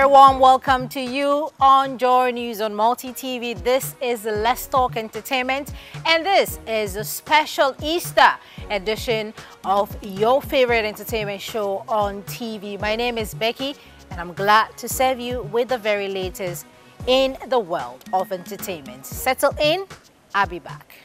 very warm welcome to you on Joy News on Multi TV. This is Let's Talk Entertainment, and this is a special Easter edition of your favorite entertainment show on TV. My name is Becky, and I'm glad to serve you with the very latest in the world of entertainment. Settle in, I'll be back.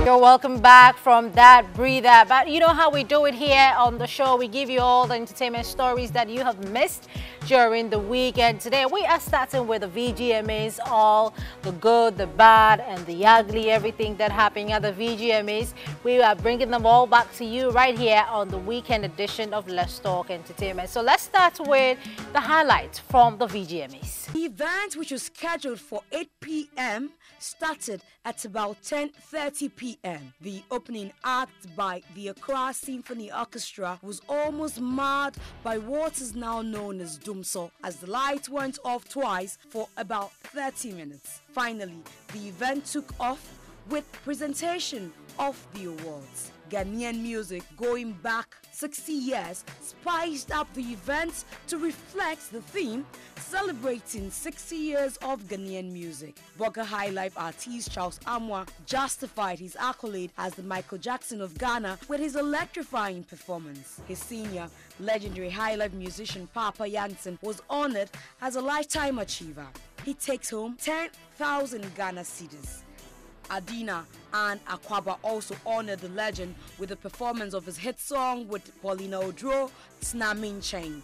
You're welcome back from that breather. But you know how we do it here on the show. We give you all the entertainment stories that you have missed during the week. And today we are starting with the VGMAs, all the good, the bad, and the ugly, everything that happened at the VGMAs. We are bringing them all back to you right here on the weekend edition of Let's Talk Entertainment. So let's start with the highlights from the VGMAs. The event, which was scheduled for 8 p.m., started at about 10:30 p.m. The opening act by the Accra Symphony Orchestra was almost marred by what is now known as Dumso, as the lights went off twice for about 30 minutes. Finally, the event took off with presentation of the awards. Ghanaian music going back 60 years spiced up the event to reflect the theme, celebrating 60 years of Ghanaian music. Burger High Life artist Charles Amwa justified his accolade as the Michael Jackson of Ghana with his electrifying performance. His senior, legendary High Life musician Papa Jansen was honored as a lifetime achiever. He takes home 10,000 Ghana cedis. Adina and Akwaba also honored the legend with the performance of his hit song with Paulina Odro, Snamin Chain.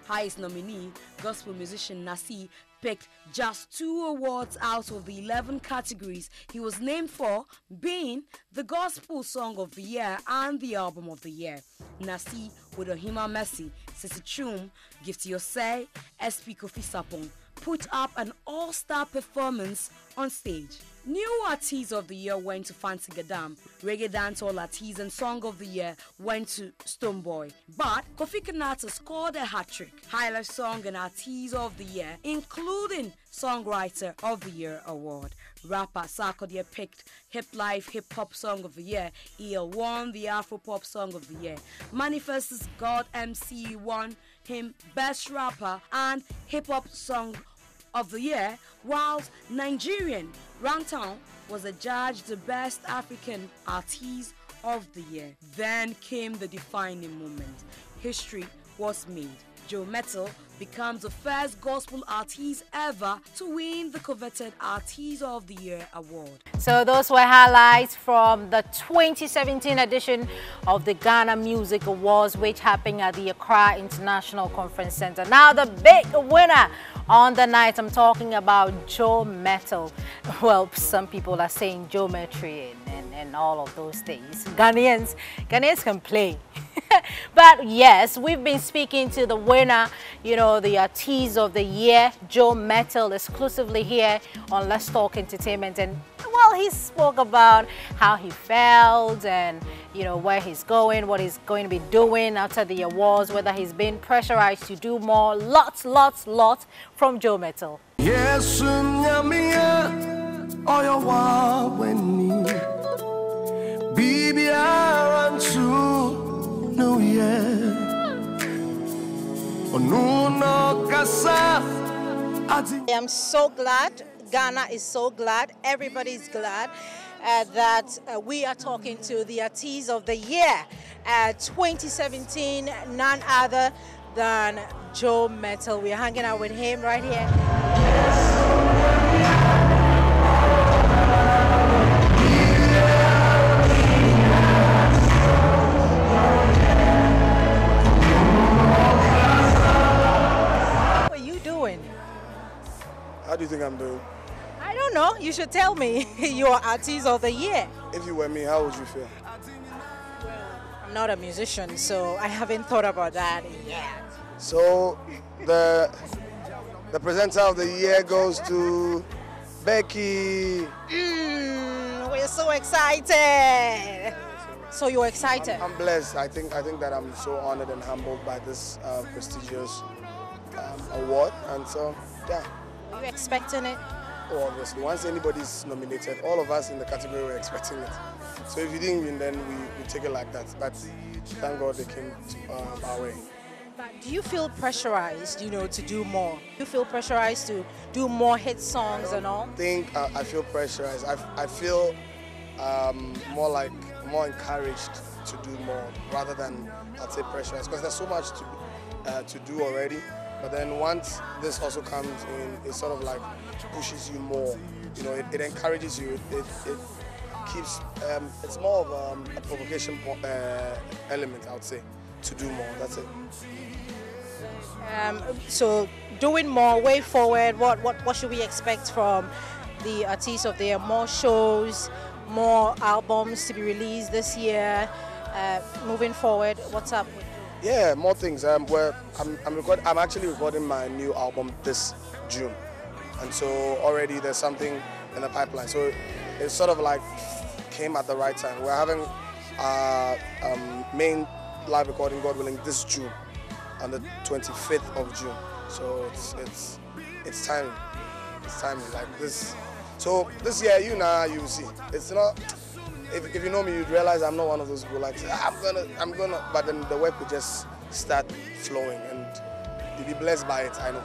Highest nominee, gospel musician Nacce, picked just 2 awards out of the 11 categories he was named for, being the Gospel Song of the Year and the Album of the Year. Nacce with Ohima Messi, Sisi Chum, Gift Yosei, SP Kofi Sapong put up an all-star performance on stage. New Artist of the Year went to Fancy Gadam. Reggae Dancehall Artist and Song of the Year went to Stoneboy. But Kofi Kinaata scored a hat-trick. Highlight Song and Artist of the Year, including Songwriter of the Year award. Rapper Sarkodie picked Hip Life Hip Hop Song of the Year. EL won the Afro Pop Song of the Year. Manifest's God MC won him Best Rapper and Hip Hop Song of the Year, whilst Nigerian Runtown was adjudged the Best African Artist of the Year. Then came the defining moment. History was made. Mettle becomes the first gospel artist ever to win the coveted Artist of the Year award. So those were highlights from the 2017 edition of the Ghana Music Awards, which happened at the Accra International Conference Center. Now the big winner on the night, I'm talking about Mettle. Well, some people are saying geometry and all of those things. Ghanaians can play. But yes, we've been speaking to the winner, you know, the Artist of the Year, Mettle, exclusively here on Let's Talk Entertainment. And well, he spoke about how he felt and, you know, where he's going, what he's going to be doing after the awards, whether he's been pressurized to do more. Lots from Mettle. Yes, New Year. I am so glad, Ghana is so glad, everybody's glad that we are talking to the Artist of the Year 2017, none other than Mettle. We're hanging out with him right here. How do you think I'm doing? I don't know. You should tell me. You're Artist of the Year. If you were me, how would you feel? Well, I'm not a musician, so I haven't thought about that yet. So the presenter of the year goes to Becky. We're so excited. So you're excited? I'm blessed. I think that I'm so honored and humbled by this prestigious award, and so yeah. Are you expecting it? Oh, obviously. Once anybody's nominated, all of us in the category were expecting it. So if you didn't win, then we take it like that. But thank God they came our way. But do you feel pressurized, to do more? Do you feel pressurized to do more hit songs and all? I think I feel pressurized. I feel more encouraged to do more rather than I'd say pressurized, because there's so much to do already. But then once this also comes in, it sort of like pushes you more. It encourages you. It keeps. It's more of a provocation element, I would say, to do more. That's it. So doing more way forward, what should we expect from the artists of the year? More shows, more albums to be released this year. Moving forward, what's up with you? Yeah, more things. I'm actually recording my new album this June, and so already there's something in the pipeline. So it's sort of like came at the right time. We're having main live recording, God willing, this June, on the 25th of June. So it's timing. It's timing like this. So this year, you see. It's not. If you know me, you'd realize I'm not one of those people like I'm gonna. But then the work will just start flowing, and you'll be blessed by it. I know.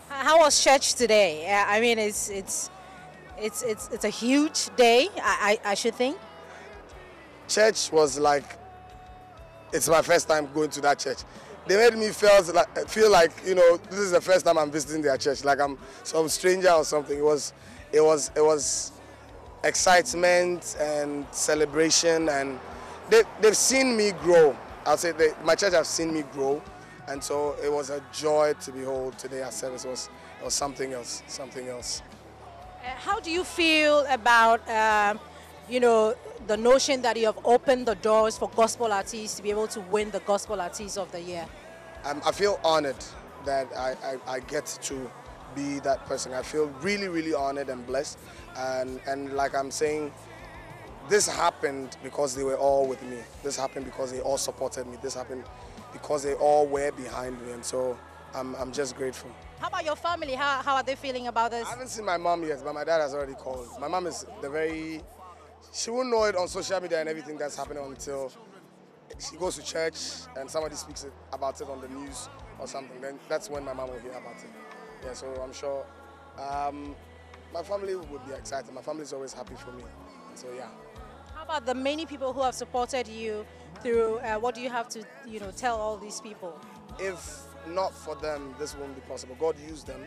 How was church today? I mean, it's a huge day. I should think. Church was like, it's my first time going to that church. They made me feel like this is the first time I'm visiting their church, like I'm some stranger or something. It was excitement and celebration, and they've seen me grow. I'll say my church have seen me grow, and so it was a joy to behold today at service. It was something else. How do you feel about the notion that you have opened the doors for gospel artists to be able to win the Gospel Artist of the Year? I feel honored that I get to be that person. I feel really, really honored and blessed. And like I'm saying, this happened because they were all with me. This happened because they all supported me. This happened because they all were behind me. And so I'm just grateful. How about your family? How are they feeling about this? I haven't seen my mom yet, but my dad has already called. My mom is she won't know it on social media and everything that's happening until she goes to church and somebody speaks about it on the news or something. Then that's when my mom will hear about it. Yeah, so I'm sure my family would be excited. My family is always happy for me. So yeah. How about the many people who have supported you through? What do you have to tell all these people? If not for them, this won't be possible. God used them.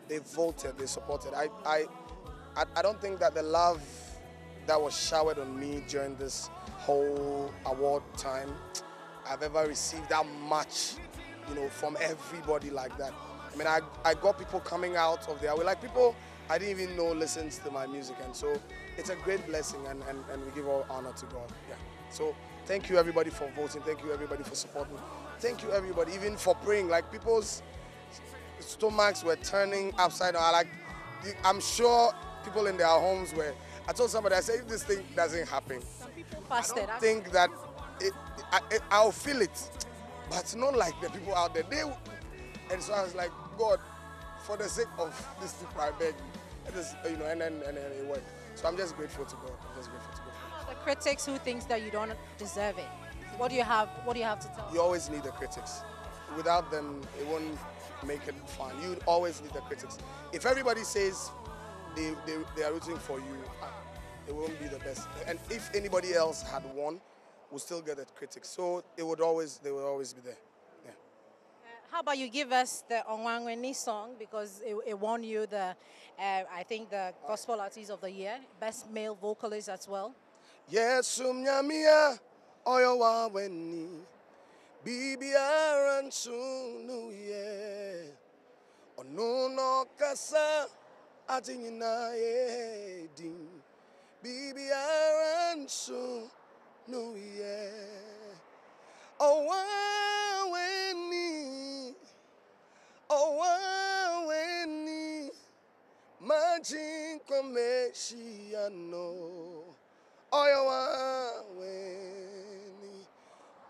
They voted. They supported. I don't think that the love that was showered on me during this whole award time, I've ever received that much, from everybody like that. I mean, I got people coming out of their way, like people I didn't even know listens to my music, and so it's a great blessing, and we give all honor to God. Yeah. So thank you everybody for voting. Thank you everybody for supporting. Thank you everybody even for praying. Like people's stomachs were turning upside down. Like I'm sure people in their homes were. I told somebody, I said, if this thing doesn't happen, I don't think that I'll feel it, but not like the people out there. And so I was like, God, for the sake of this people, I beg you, and then it worked. So I'm just grateful to God. I'm just grateful to God. The critics who thinks that you don't deserve it. What do you have to tell? You always need the critics. Without them, it won't make it fun. You always need the critics. If everybody says they are rooting for you, it won't be the best. And if anybody else had won, we'll still get the critics. So they will always be there. Yeah. How about you give us the Onwangweni song, because it won you I think the Gospel Artist of the Year, Best Male Vocalist as well. Yes, Nyamia Oyowa Weni Bibi Sunu Ye Onuno Kasa Atinyina Din Bibi Sunu Ye Owa Weni Majin Komeshiano Oyawa Weni.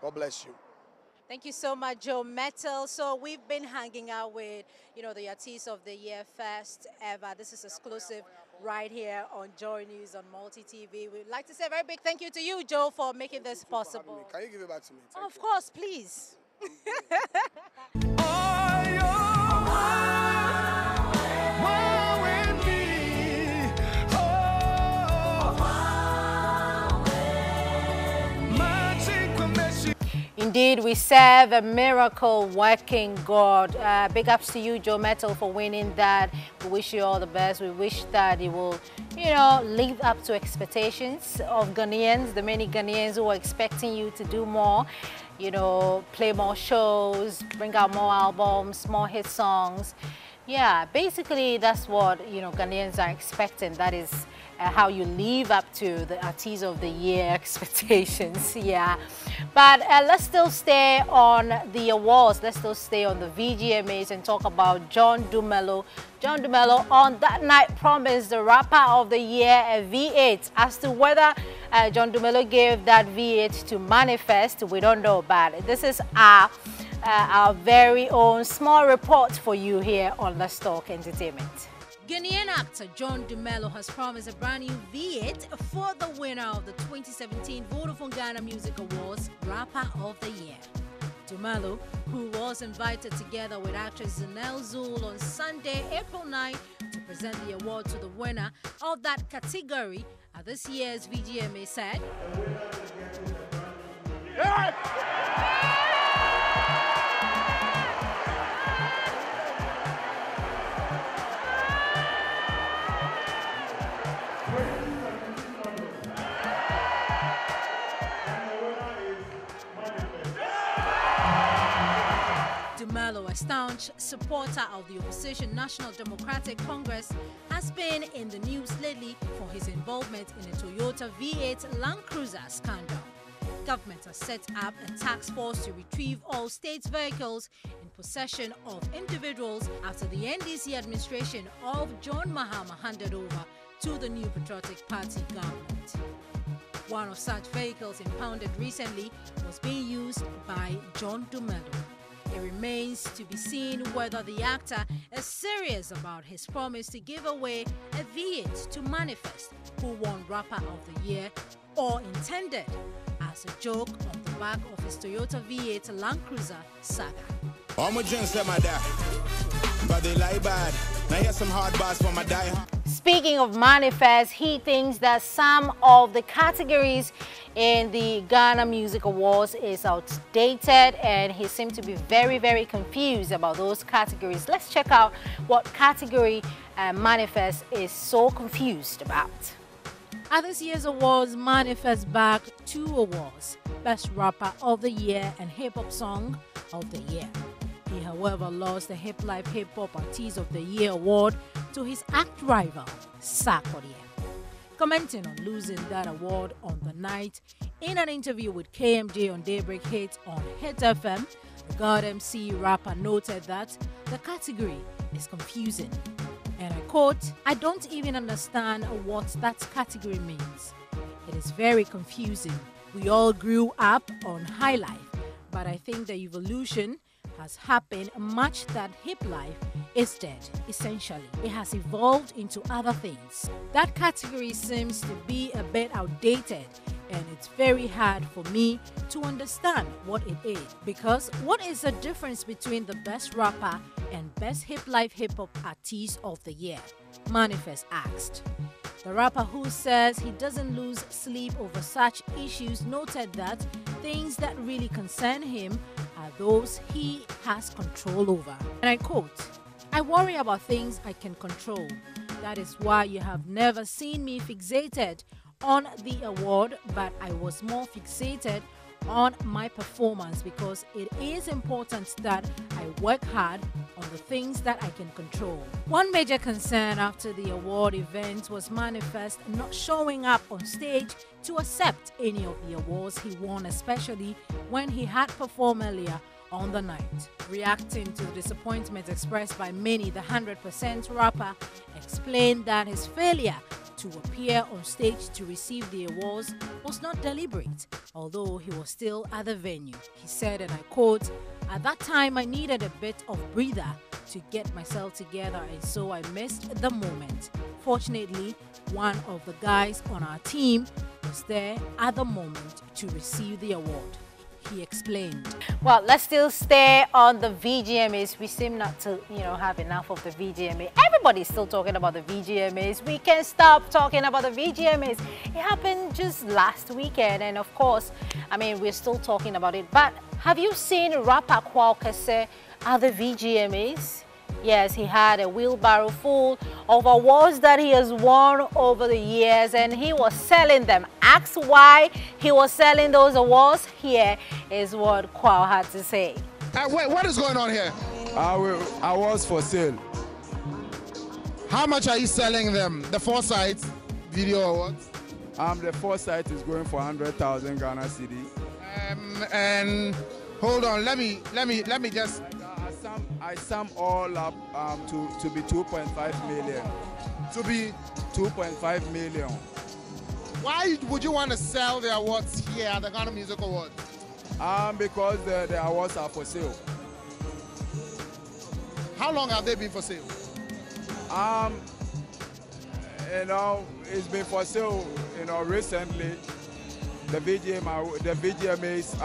God bless you. Thank you so much, Joe Mettle. So we've been hanging out with, the Artist of the Year first ever. This is exclusive right here on Joy News on Multi TV. We'd like to say a very big thank you to you, Joe, for making this possible. Can you give it back to me? Of course, please. Indeed, we serve a miracle-working God. Big ups to you, Joe Mettle, for winning that. We wish you all the best. We wish that you will, live up to expectations of Ghanaians, the many Ghanaians who are expecting you to do more, play more shows, bring out more albums, more hit songs. Yeah, basically that's what, Ghanaians are expecting. That is how you live up to the Artist of the Year expectations. Yeah, but let's still stay on the awards. Let's still stay on the VGMAs and talk about John Dumelo. John Dumelo on that night promised the Rapper of the Year a V8. As to whether John Dumelo gave that V8 to Manifest, we don't know, but this is our very own small report for you here on Let's Talk Entertainment. Ghanaian actor John Dumelo has promised a brand new V8 for the winner of the 2017 Vodafone Ghana Music Awards Rapper of the Year. Dumelo, who was invited together with actress Zanelle Zool on Sunday, April 9, to present the award to the winner of that category at this year's VGMA, said, Dumelo, a staunch supporter of the opposition National Democratic Congress, has been in the news lately for his involvement in a Toyota V8 Land Cruiser scandal. Government has set up a task force to retrieve all state vehicles in possession of individuals after the NDC administration of John Mahama handed over to the New Patriotic Party government. One of such vehicles impounded recently was being used by John Dumelo. It remains to be seen whether the actor is serious about his promise to give away a V8 to Manifest, who won Rapper of the Year, or intended as a joke on the back of his Toyota V8 Land Cruiser saga. All my gents let my die, but they lie bad. Now here's some hard bars for my die. Speaking of Manifest, he thinks that some of the categories in the Ghana Music Awards is outdated, and he seemed to be very, very confused about those categories. Let's check out what category Manifest is so confused about. At this year's awards, Manifest bagged 2 awards: Best Rapper of the Year and Hip Hop Song of the Year. He, however, lost the Hip Life Hip Hop Artist of the Year award to his act rival, Sarkodie. Commenting on losing that award on the night, in an interview with KMJ on Daybreak Hit on Hit FM, the God MC rapper noted that the category is confusing. And I quote, "I don't even understand what that category means. It is very confusing. We all grew up on high life, but I think the evolution has happened much that hip life is dead, essentially. It has evolved into other things. That category seems to be a bit outdated, and it's very hard for me to understand what it is. Because what is the difference between the best rapper and best hip life hip hop artist of the year?" Manifest asked. The rapper, who says he doesn't lose sleep over such issues, noted that things that really concern him are those he has control over. And I quote, "I worry about things I can control. That is why you have never seen me fixated on the award, but I was more fixated on my performance because it is important that I work hard on the things that I can control." One major concern after the award event was Manifest not showing up on stage to accept any of the awards he won, especially when he had performed earlier on the night. Reacting to the disappointment expressed by many, the 100% rapper explained that his failure to appear on stage to receive the awards was not deliberate, although he was still at the venue. He said, and I quote, "At that time I needed a bit of breather to get myself together, and so I missed the moment. Fortunately, one of the guys on our team was there at the moment to receive the award. He explained. Well, let's still stay on the VGMAs. We seem not to, have enough of the VGMA. Everybody's still talking about the VGMAs. We can't stop talking about the VGMAs. It happened just last weekend, and of course, we're still talking about it. But have you seen rapper Kwao at the VGMAs? Yes, he had a wheelbarrow full of awards that he has won over the years, and he was selling them. Ask why he was selling those awards. Here is what Kwao had to say. Wait, what is going on here? Awards for sale. How much are you selling them? The Foresight Video Awards? The Foresight is going for 100,000 Ghana cedi. And hold on, let me just. I sum all up to be 2.5 million. To be 2.5 million. Why would you want to sell the awards here at the Ghana Music Awards? Because the awards are for sale. How long have they been for sale? It's been for sale. Recently, the VGMAs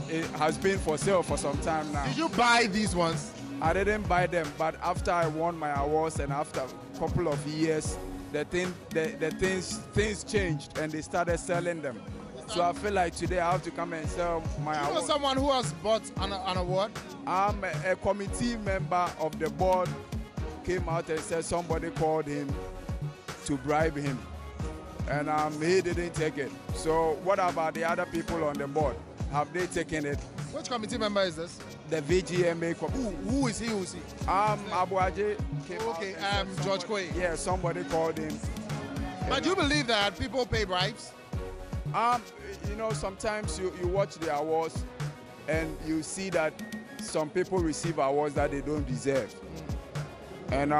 it has been for sale for some time now. Did you buy these ones? I didn't buy them, but after I won my awards and after a couple of years, the things changed and they started selling them. So I feel like today I have to come and sell my award. You know someone who has bought an award? A committee member of the board came out and said somebody called him to bribe him, and he didn't take it. So what about the other people on the board? Have they taken it? Which committee member is this? The VGMA. Who is he? Abu Aje came okay, out George Quay. Yeah, somebody called him. But do you believe that people pay bribes? Sometimes you watch the awards and you see that some people receive awards that they don't deserve. And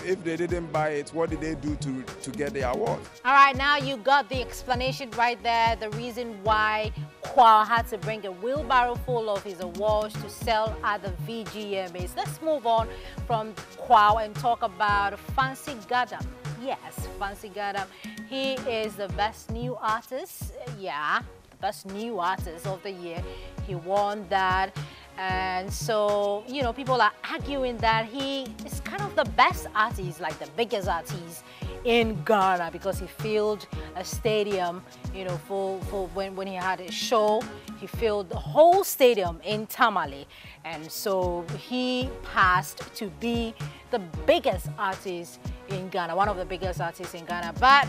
if they didn't buy it, what did they do to get the award? All right, now you got the explanation right there, the reason why Kwao had to bring a wheelbarrow full of his awards to sell at the VGMAs. Let's move on from Kwao and talk about Fancy Gadam. Yes, Fancy Gadam. He is the best new artist. Yeah, the best new artist of the year. He won that. And so, people are arguing that he is kind of the best artist, like the biggest artist in Ghana, because he filled a stadium, for when he had a show. He filled the whole stadium in Tamale. And so he passed to be the biggest artist in Ghana, one of the biggest artists in Ghana. But,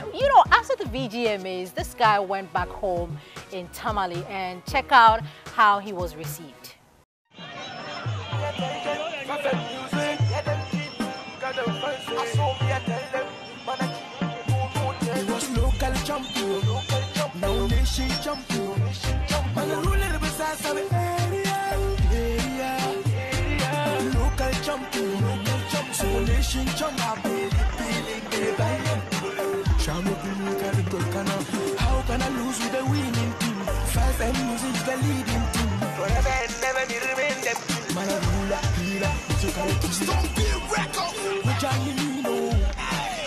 after the VGMAs, this guy went back home in Tamale, and check out how he was received. He was local champion, now nation champion. But the ruler beside some area. Local champion, so nation champion. How can I lose with a winning team? 5M Music is the leading team. Forever and never be remain them. Don't be a record.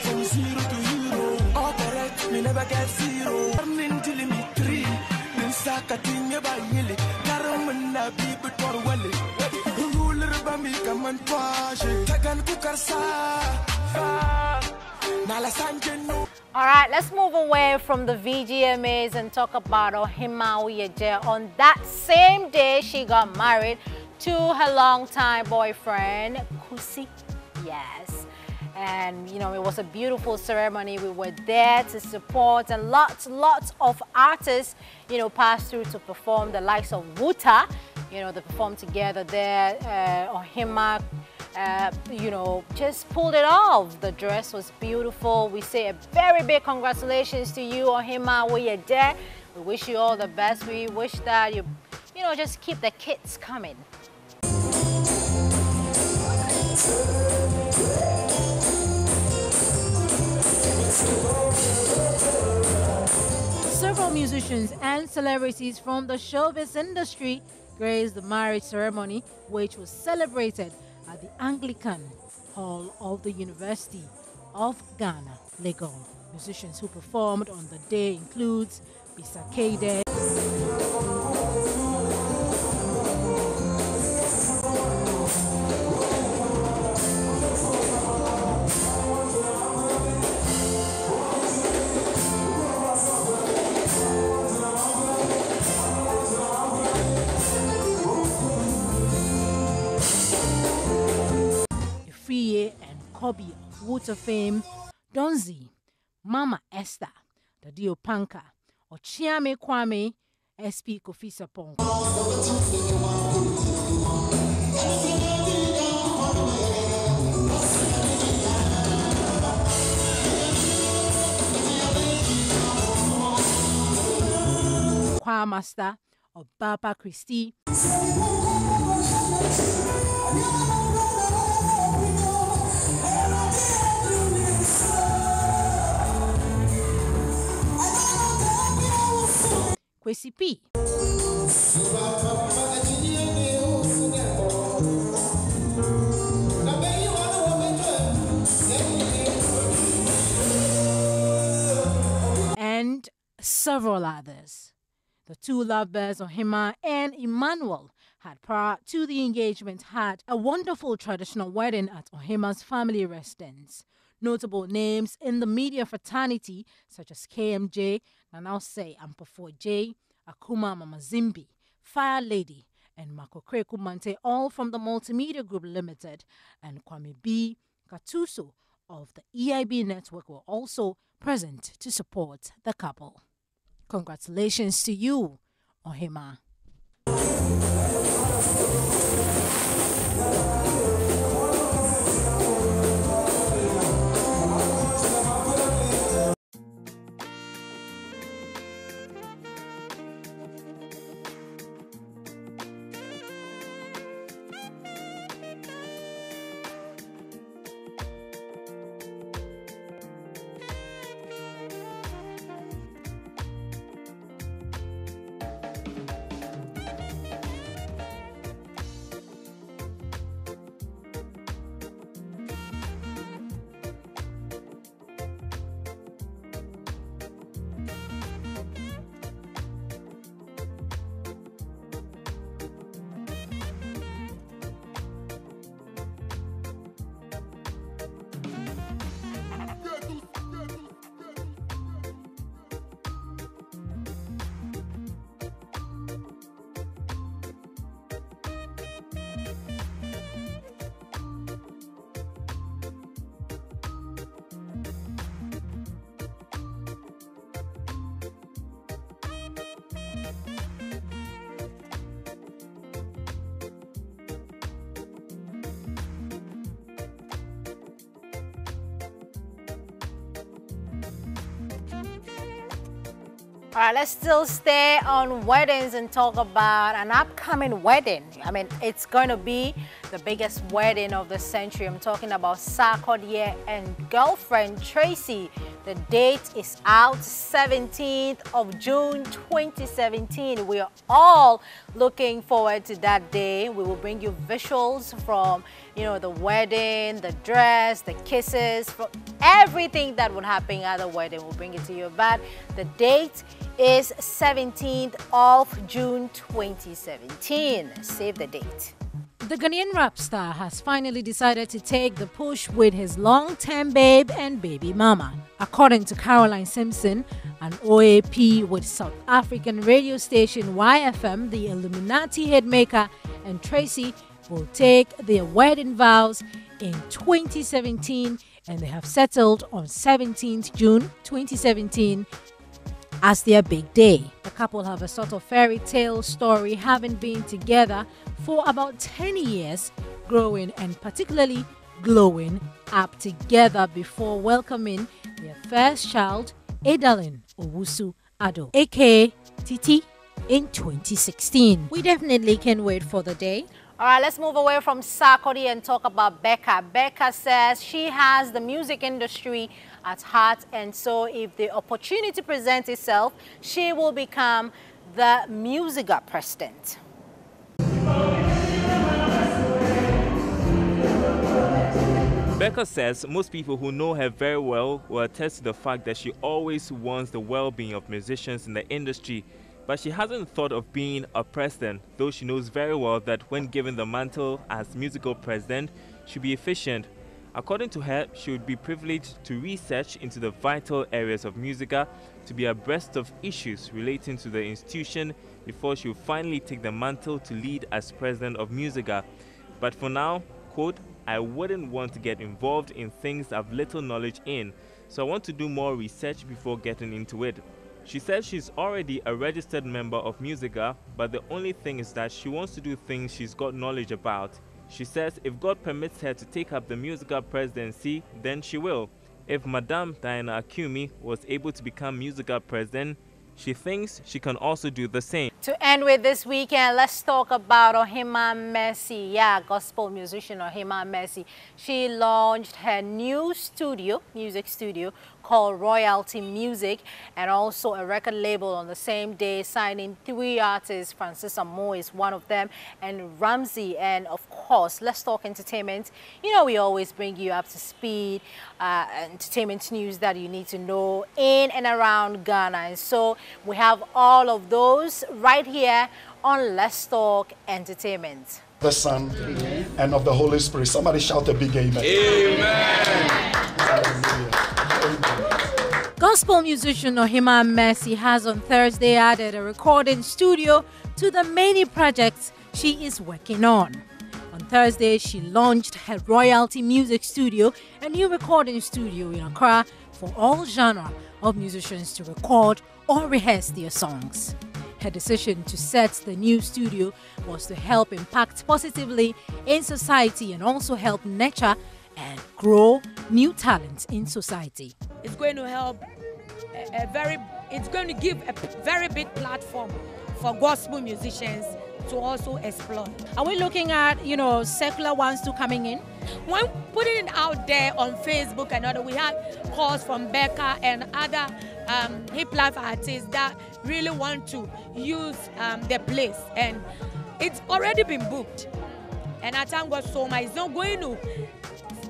From zero to hero. All correct, me never get zero. Turning till me 3. Then sakating about yelly. Karamana people for Wally. Ruler Bami come and wash it. Tagan Kukarsa. Nala Sanjano. All right, let's move away from the VGMAs and talk about Ohima Uyeje. On that same day, she got married to her longtime boyfriend, Kusi. Yes. And, it was a beautiful ceremony. We were there to support, and lots of artists, passed through to perform. The likes of Wuta, they performed together there. Ohima, just pulled it off. The dress was beautiful. We say a very big congratulations to you, Ohima, where you're there. We wish you all the best. We wish that you just keep the kids coming. Several musicians and celebrities from the showbiz industry graced the marriage ceremony, which was celebrated at the Anglican Hall of the University of Ghana, Legon. Musicians who performed on the day includes Bisakade, and Kobe of Water fame, Donzi, Mama Esther, the Diopanka, Ochiame Kwame, SP Kofi Sapong. Choir Master of Baba Christie. Kwesi P. And several others. The two lovebirds, Ohima and Emmanuel, had prior to the engagement had a wonderful traditional wedding at Ohima's family residence. Notable names in the media fraternity such as KMJ, Nanaose Ampofo J, Akuma Mamazimbi, Fire Lady, and Makokreku Mante, all from the Multimedia Group Limited, and Kwame B. Katuso of the EIB network were also present to support the couple. Congratulations to you, Ohima. All right, let's still stay on weddings and talk about an upcoming wedding. I mean, it's going to be the biggest wedding of the century. I'm talking about Sarkodie and girlfriend Tracy. The date is out, 17th of June 2017. We are all looking forward to that day. We will bring you visuals from, the wedding, the dress, the kisses, from everything that would happen at the wedding. We'll bring it to you. But the date is 17th of June 2017. Save the date. The Ghanaian rap star has finally decided to take the push with his long-term babe and baby mama. According to Caroline Simpson, an OAP with South African radio station YFM, the Illuminati hitmaker and Tracy will take their wedding vows in 2017, and they have settled on 17th June 2017 as their big day. The couple have a sort of fairy tale story, having been together for about 10 years, growing and particularly glowing up together before welcoming their first child, Adalyn Owusu Ado, aka Titi, in 2016. We definitely can wait for the day. All right, let's move away from Sarkodie and talk about Becca. Becca says she has the music industry at heart, and so if the opportunity presents itself, she will become the Musica president. Becca says most people who know her very well will attest to the fact that she always wants the well-being of musicians in the industry, but she hasn't thought of being a president, though she knows very well that when given the mantle as musical president, she'll be efficient. According to her, she would be privileged to research into the vital areas of Musica, to be abreast of issues relating to the institution before she will finally take the mantle to lead as president of Musica. But for now, quote, I wouldn't want to get involved in things I've little knowledge in, so I want to do more research before getting into it. She says she's already a registered member of Musica, but the only thing is that she wants to do things she's got knowledge about. She says if God permits her to take up the Musica presidency, then she will. If Madame Diana Akumi was able to become Musica president, she thinks she can also do the same. To end with this weekend, let's talk about Ohima Mercy. Yeah, gospel musician Ohima Mercy. She launched her new music studio called Royalty Music, and also a record label on the same day, signing 3 artists. Francis Amo is one of them, and Ramsey. And of course, let's talk entertainment. You know, we always bring you up to speed, entertainment news that you need to know in and around Ghana. And so we have all of those right here on Let's Talk Entertainment. The Son and of the Holy Spirit. Somebody shout a big amen. Amen. Gospel musician Ohima Mercy has on Thursday added a recording studio to the many projects she is working on. On Thursday, she launched her Royalty Music Studio, a new recording studio in Accra for all genres of musicians to record or rehearse their songs. Her decision to set the new studio was to help impact positively in society and also help nurture and grow new talents in society. It's going to help it's going to give a very big platform for gospel musicians to also explore. Are we looking at, you know, secular ones too coming in? When putting it out there on Facebook and other, we had calls from Becca and other hip life artists that really want to use the place, and it's already been booked. And I thank God so much.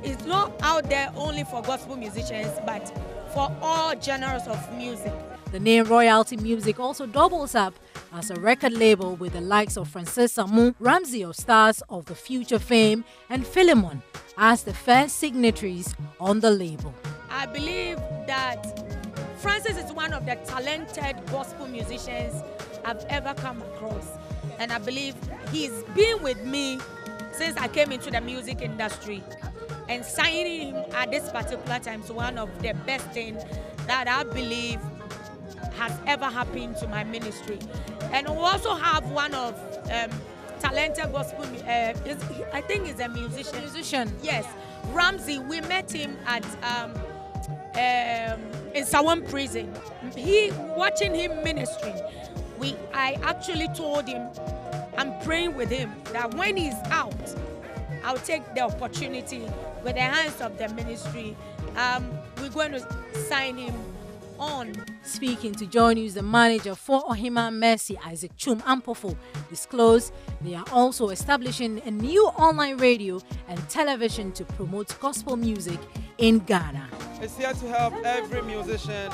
It's not out there only for gospel musicians, but for all genres of music. The name Royalty Music also doubles up as a record label with the likes of Francis Amo, Ramsey of Stars of the Future fame, and Philemon as the first signatories on the label. I believe that Francis is one of the talented gospel musicians I've ever come across. And I believe he's been with me since I came into the music industry. And signing him at this particular time is one of the best things that I believe has ever happened to my ministry. And we also have one of talented gospel, I think he's a musician. Yes, Ramsey. We met him at in Sawam prison. Watching him ministering, I actually told him, I'm praying with him that when he's out, I'll take the opportunity with the hands of the ministry. We're going to sign him on. Speaking to Joy News, the manager for Ohima Mercy, Isaac Chum Ampofo, disclosed they are also establishing a new online radio and television to promote gospel music in Ghana. It's here to help every musician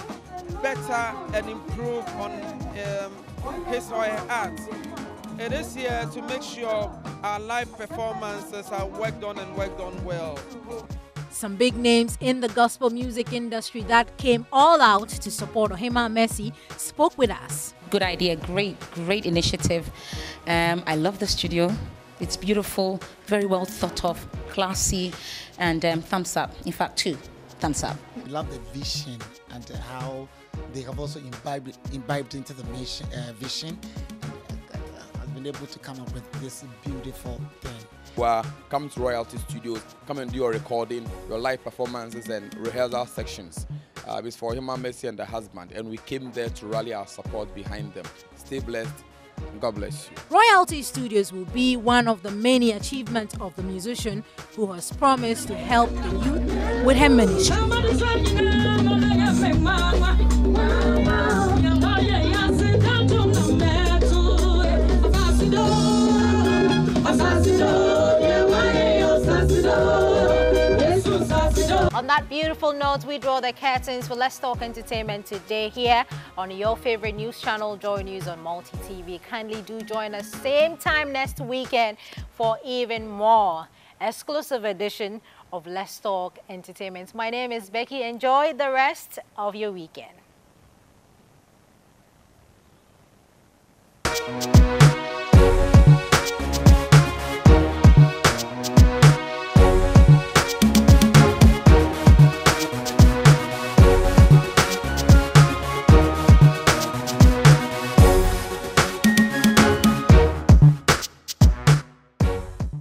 better and improve on his or her art. It is here to make sure our live performances are worked on and worked on well. Some big names in the gospel music industry that came all out to support Ohima Mercy spoke with us. Good idea, great initiative. I love the studio. It's beautiful, very well thought of, classy, and thumbs up. In fact, 2 thumbs up. We love the vision and how they have also imbibed into the vision. Been able to come up with this beautiful thing. Come to Royalty Studios, come and do your recording, your live performances and rehearsal sections. It's for Ohima Mercy and the husband, and we came there to rally our support behind them. Stay blessed, and God bless you. Royalty Studios will be one of the many achievements of the musician who has promised to help the youth with her ministry. On that beautiful note, we draw the curtains for Let's Talk Entertainment today here on your favorite news channel, Joy News on Multi TV. Kindly do join us same time next weekend for even more exclusive edition of Let's Talk Entertainment. My name is Becky. Enjoy the rest of your weekend.